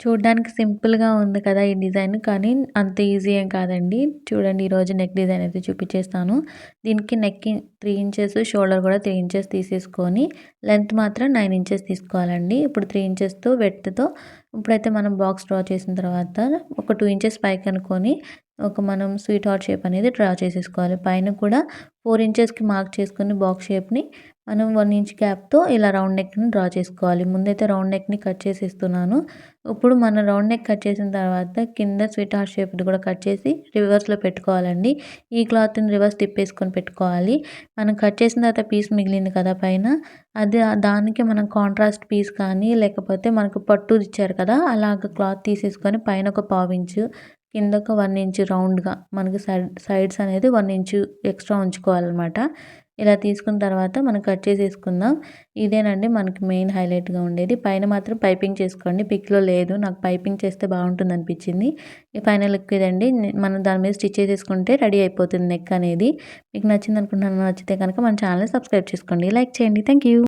చూడ్డానికి సింపుల్‌గా ఉంది కదా! ఈ డిజైన్. కానీ అంత ఈజీ ఏం కాదండి. చూడండి ఈరోజు నెక్ డిజైన్ అయితే చూపించేస్తాను. దీనికి నెక్‌కి 3 ఇంచెస్, షోల్డర్ కూడా 3 ఇంచెస్ తీసేసుకొని లెంత్ మాత్రం 9 ఇంచెస్ తీసుకోవాలండి. ఇప్పుడు 3 ఇంచెస్‌తో విడ్త్‌తో ఇప్పుడైతే మనం బాక్స్ డ్రా చేసిన తర్వాత ఒక 2 ఇంచెస్ పైకి అనుకొని మనం స్వీట్ హార్ట్ షేప్ అనేది డ్రా చేసేసుకోవాలి. పైన కూడా 4 ఇంచెస్‌కి మార్క్ చేసుకొని బాక్స్ షేప్‌ని మనం 1 ఇంచ్ గ్యాప్‌తో ఇలా రౌండ్ నెక్‌ని డ్రా చేసుకోవాలి. ముందైతే రౌండ్ నెక్‌ని కట్ చేసేస్తున్నాను. ఇప్పుడు మనం రౌండ్ నెక్ కట్ చేసిన తర్వాత కింద స్వీట్ హార్ట్ షేప్‌ది కూడా కట్ చేసి రివర్స్‌లో పెట్టుకోవాలండి. ఈ క్లాత్‌ని రివర్స్ తిప్పేసుకొని పెట్టుకోవాలి. మనం కట్ చేసిన తర్వాత పీస్ మిగిలింది కదా పైన, అది దానికి మనం కాంట్రాస్ట్ పీస్ కానీ లేకపోతే మనకు పట్టుది ఇచ్చారు కదా! అలాగ క్లాత్ తీసేసుకొని పైన ఒక పావించు, కింద ఒక 1 ఇంచ్ రౌండ్‌గా మనకి సైడ్స్ అనేది 1 ఇంచు ఎక్స్ట్రా ఉంచుకోవాలన్నమాట. ఇలా తీసుకున్న తర్వాత మనం కట్ చేసేసుకుందాం. ఇదేనండి మనకి మెయిన్ హైలైట్‌గా ఉండేది. పైన మాత్రం పైపింగ్ చేసుకోండి. పిక్‌లో లేదు. నాకు పైపింగ్ చేస్తే బాగుంటుందనిపించింది. ఈ ఫైనల్ లుక్ ఇదండి. మనం దాని మీద స్టిచ్ చేసేసుకుంటే రెడీ అయిపోతుంది నెక్ అనేది. మీకు నచ్చిందనుకుంటున్నాను. నచ్చితే కనుక మన ఛానల్‌ని సబ్స్క్రైబ్ చేసుకోండి. లైక్ చేయండి. Thank you.